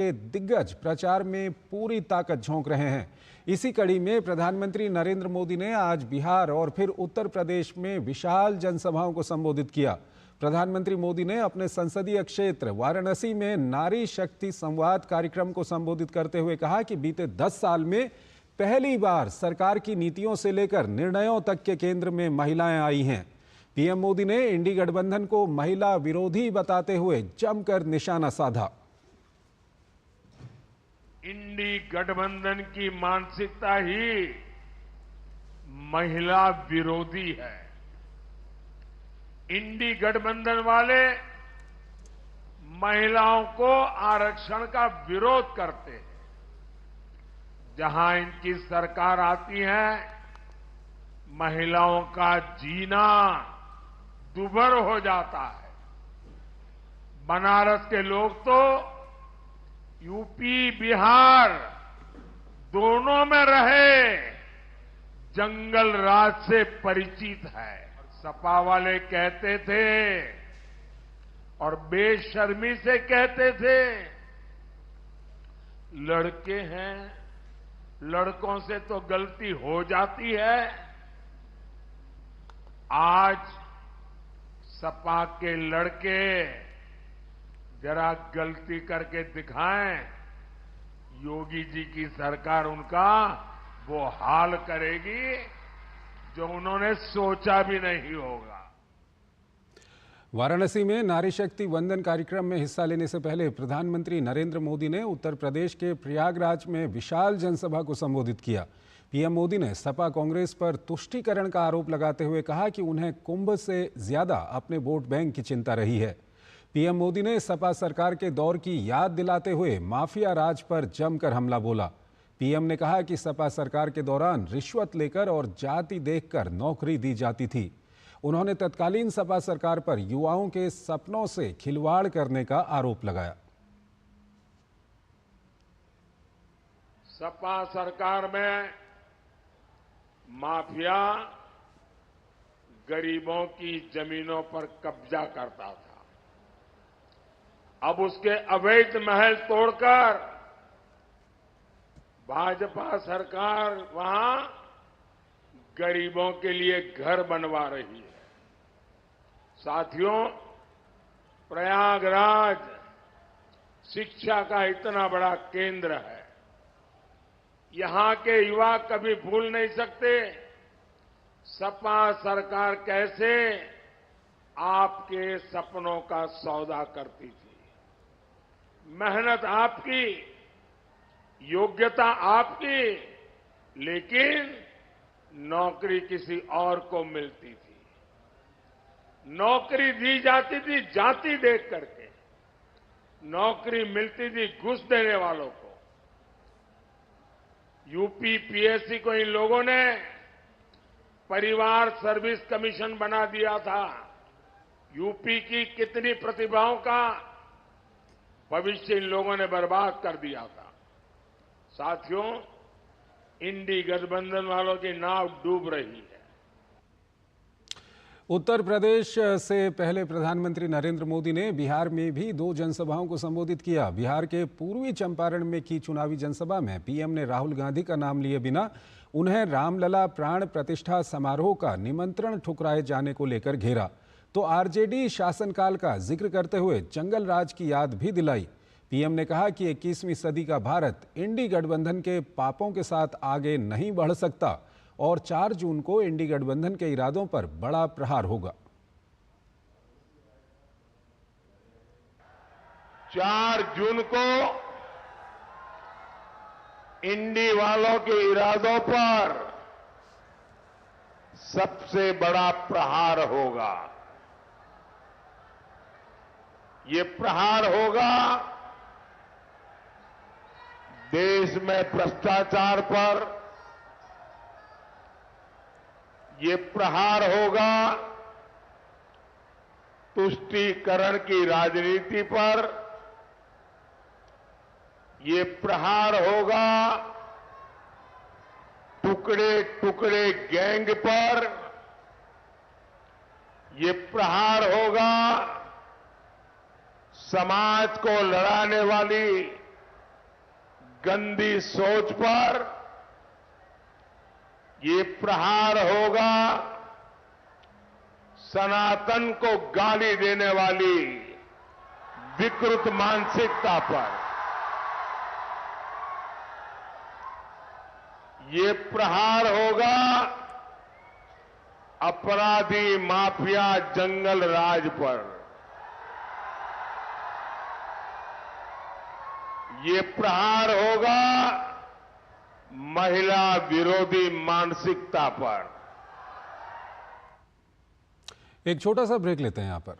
के दिग्गज प्रचार में पूरी ताकत झोंक रहे हैं। इसी कड़ी में प्रधानमंत्री नरेंद्र मोदी ने आज बिहार और फिर उत्तर प्रदेश में विशाल जनसभाओं को संबोधित किया। प्रधानमंत्री मोदी ने अपने संसदीय क्षेत्र वाराणसी में नारी शक्ति संवाद कार्यक्रम को संबोधित करते हुए कहा कि बीते 10 साल में पहली बार सरकार की नीतियों से लेकर निर्णयों तक के केंद्र में महिलाएं आई हैं। पीएम मोदी ने इंडी गठबंधन को महिला विरोधी बताते हुए जमकर निशाना साधा। इंडी गठबंधन की मानसिकता ही महिला विरोधी है। इंडी गठबंधन वाले महिलाओं को आरक्षण का विरोध करते हैं। जहां इनकी सरकार आती है, महिलाओं का जीना दुभर हो जाता है। बनारस के लोग तो यूपी बिहार दोनों में रहे जंगल राज से परिचित है। सपा वाले कहते थे और बेशर्मी से कहते थे, लड़के हैं, लड़कों से तो गलती हो जाती है। आज सपा के लड़के जरा गलती करके दिखाएं, योगी जी की सरकार उनका वो हाल करेगी जो उन्होंने सोचा भी नहीं होगा। वाराणसी में नारी शक्ति वंदन कार्यक्रम में हिस्सा लेने से पहले प्रधानमंत्री नरेंद्र मोदी ने उत्तर प्रदेश के प्रयागराज में विशाल जनसभा को संबोधित किया। पीएम मोदी ने सपा कांग्रेस पर तुष्टीकरण का आरोप लगाते हुए कहा कि उन्हें कुंभ से ज्यादा अपने वोट बैंक की चिंता रही है। पीएम मोदी ने सपा सरकार के दौर की याद दिलाते हुए माफिया राज पर जमकर हमला बोला। पीएम ने कहा कि सपा सरकार के दौरान रिश्वत लेकर और जाति देखकर नौकरी दी जाती थी। उन्होंने तत्कालीन सपा सरकार पर युवाओं के सपनों से खिलवाड़ करने का आरोप लगाया। सपा सरकार में माफिया गरीबों की जमीनों पर कब्जा करता था। अब उसके अवैध महल तोड़कर भाजपा सरकार वहां गरीबों के लिए घर बनवा रही है। साथियों, प्रयागराज शिक्षा का इतना बड़ा केंद्र है। यहां के युवा कभी भूल नहीं सकते सपा सरकार कैसे आपके सपनों का सौदा करती थी। मेहनत आपकी, योग्यता आपकी, लेकिन नौकरी किसी और को मिलती थी। नौकरी दी जाती थी जाति देख करके, नौकरी मिलती थी घूस देने वालों को। यूपी पीएससी को इन लोगों ने परिवार सर्विस कमीशन बना दिया था। यूपी की कितनी प्रतिभाओं का भविष्य इन लोगों ने बर्बाद कर दिया था। साथियों, इंडी गठबंधन वालों की नाव डूब रही है। उत्तर प्रदेश से पहले प्रधानमंत्री नरेंद्र मोदी ने बिहार में भी 2 जनसभाओं को संबोधित किया। बिहार के पूर्वी चंपारण में की चुनावी जनसभा में पीएम ने राहुल गांधी का नाम लिए बिना उन्हें रामलला प्राण प्रतिष्ठा समारोह का निमंत्रण ठुकराए जाने को लेकर घेरा, तो आरजेडी शासनकाल का जिक्र करते हुए जंगल राज की याद भी दिलाई। पीएम ने कहा कि 21वीं सदी का भारत इंडी गठबंधन के पापों के साथ आगे नहीं बढ़ सकता और 4 जून को इंडी गठबंधन के इरादों पर बड़ा प्रहार होगा। 4 जून को इंडी वालों के इरादों पर सबसे बड़ा प्रहार होगा। ये प्रहार होगा देश में भ्रष्टाचार पर, ये प्रहार होगा तुष्टीकरण की राजनीति पर, ये प्रहार होगा टुकड़े टुकड़े गैंग पर, ये प्रहार होगा समाज को लड़ाने वाली गंदी सोच पर ये प्रहार होगा सनातन को गाली देने वाली विकृत मानसिकता पर। ये प्रहार होगा अपराधी माफिया जंगल राज पर। ये प्रहार होगा महिला विरोधी मानसिकता पर। एक छोटा सा ब्रेक लेते हैं यहाँ पर।